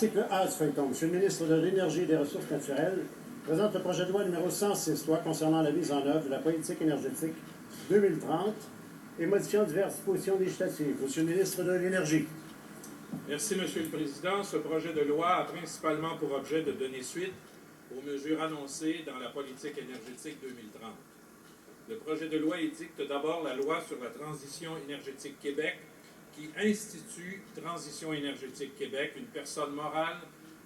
Article A du feuilleton. Monsieur le ministre de l'Énergie et des Ressources naturelles présente le projet de loi numéro 106, loi concernant la mise en œuvre de la politique énergétique 2030 et modifiant diverses dispositions législatives. Monsieur le ministre de l'Énergie. Merci, Monsieur le Président. Ce projet de loi a principalement pour objet de donner suite aux mesures annoncées dans la politique énergétique 2030. Le projet de loi édicte d'abord la loi sur la transition énergétique Québec, qui institue Transition énergétique Québec, une personne morale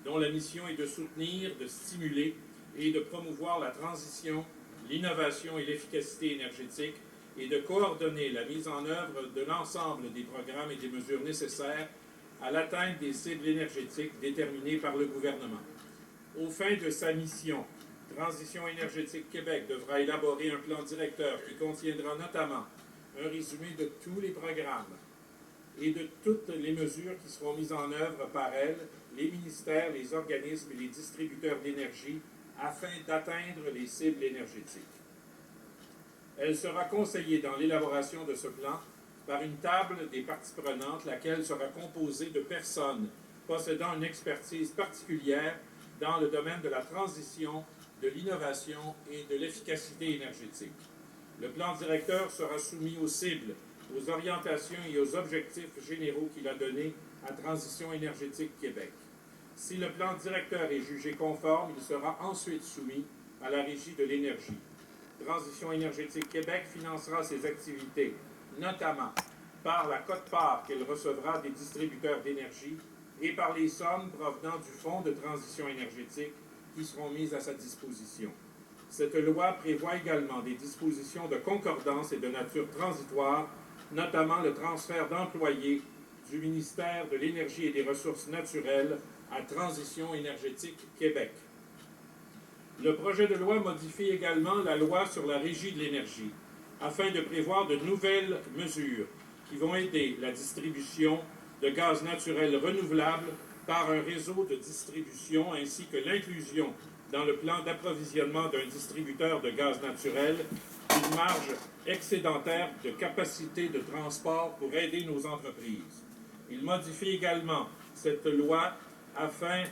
dont la mission est de soutenir, de stimuler et de promouvoir la transition, l'innovation et l'efficacité énergétique et de coordonner la mise en œuvre de l'ensemble des programmes et des mesures nécessaires à l'atteinte des cibles énergétiques déterminées par le gouvernement. Aux fins de sa mission, Transition énergétique Québec devra élaborer un plan directeur qui contiendra notamment un résumé de tous les programmes et de toutes les mesures qui seront mises en œuvre par elle, les ministères, les organismes et les distributeurs d'énergie afin d'atteindre les cibles énergétiques. Elle sera conseillée dans l'élaboration de ce plan par une table des parties prenantes, laquelle sera composée de personnes possédant une expertise particulière dans le domaine de la transition, de l'innovation et de l'efficacité énergétique. Le plan directeur sera soumis aux cibles, aux orientations et aux objectifs généraux qu'il a donnés à Transition énergétique Québec. Si le plan directeur est jugé conforme, il sera ensuite soumis à la Régie de l'énergie. Transition énergétique Québec financera ses activités, notamment par la quote-part qu'elle recevra des distributeurs d'énergie et par les sommes provenant du Fonds de transition énergétique qui seront mises à sa disposition. Cette loi prévoit également des dispositions de concordance et de nature transitoire, notamment le transfert d'employés du ministère de l'Énergie et des Ressources naturelles à Transition énergétique Québec. Le projet de loi modifie également la loi sur la Régie de l'énergie, afin de prévoir de nouvelles mesures qui vont aider la distribution de gaz naturel renouvelable par un réseau de distribution ainsi que l'inclusion dans le plan d'approvisionnement d'un distributeur de gaz naturel d'une marge excédentaire de capacité de transport pour aider nos entreprises. Il modifie également cette loi afin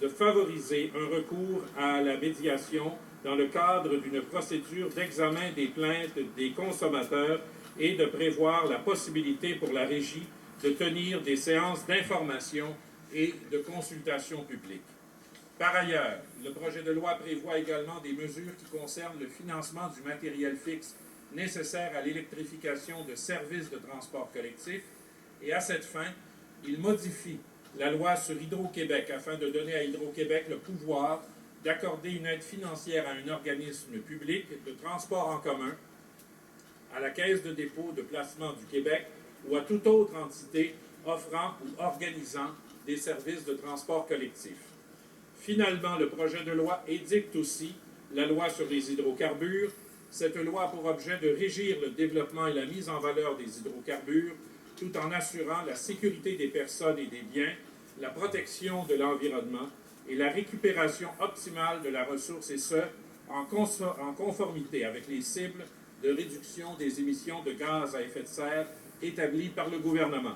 de favoriser un recours à la médiation dans le cadre d'une procédure d'examen des plaintes des consommateurs et de prévoir la possibilité pour la Régie de tenir des séances d'information et de consultation publique. Par ailleurs, le projet de loi prévoit également des mesures qui concernent le financement du matériel fixe nécessaire à l'électrification de services de transport collectif et à cette fin, il modifie la loi sur Hydro-Québec afin de donner à Hydro-Québec le pouvoir d'accorder une aide financière à un organisme public de transport en commun, à la Caisse de dépôt de placement du Québec ou à toute autre entité offrant ou organisant des services de transport collectif. Finalement, le projet de loi édicte aussi la loi sur les hydrocarbures. Cette loi a pour objet de régir le développement et la mise en valeur des hydrocarbures tout en assurant la sécurité des personnes et des biens, la protection de l'environnement et la récupération optimale de la ressource, et ce, en conformité avec les cibles de réduction des émissions de gaz à effet de serre établies par le gouvernement.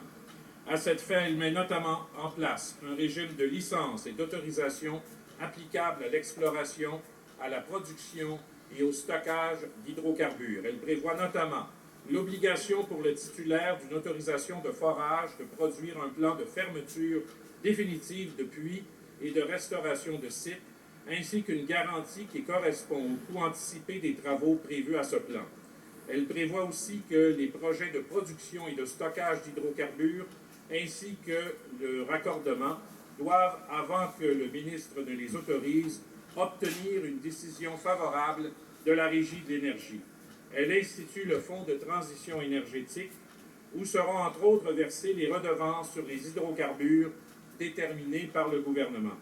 À cette fin, elle met notamment en place un régime de licence et d'autorisation applicable à l'exploration, à la production et au stockage d'hydrocarbures. Elle prévoit notamment l'obligation pour le titulaire d'une autorisation de forage de produire un plan de fermeture définitive de puits et de restauration de sites, ainsi qu'une garantie qui correspond au coût anticipé des travaux prévus à ce plan. Elle prévoit aussi que les projets de production et de stockage d'hydrocarbures, ainsi que le raccordement, doivent, avant que le ministre ne les autorise, obtenir une décision favorable de la Régie de l'énergie. Elle institue le Fonds de transition énergétique, où seront entre autres versées les redevances sur les hydrocarbures déterminées par le gouvernement.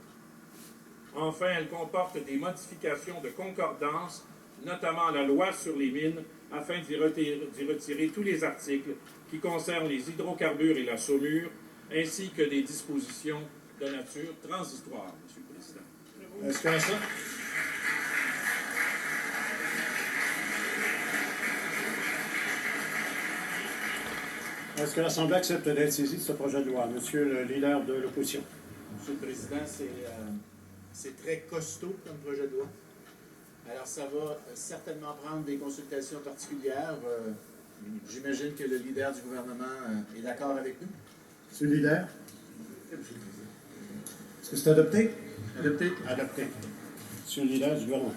Enfin, elle comporte des modifications de concordance, notamment la loi sur les mines, afin d'y retirer tous les articles qui concernent les hydrocarbures et la saumure, ainsi que des dispositions de nature transitoire, M. le Président. Est-ce que ça? Est-ce que l'Assemblée accepte d'être saisie de ce projet de loi? Monsieur le leader de l'opposition. Monsieur le Président, c'est très costaud comme projet de loi. Alors, ça va certainement prendre des consultations particulières. J'imagine que le leader du gouvernement est d'accord avec nous. Monsieur le leader? Est-ce que c'est adopté? Adopté. Adopté. Monsieur le leader du gouvernement.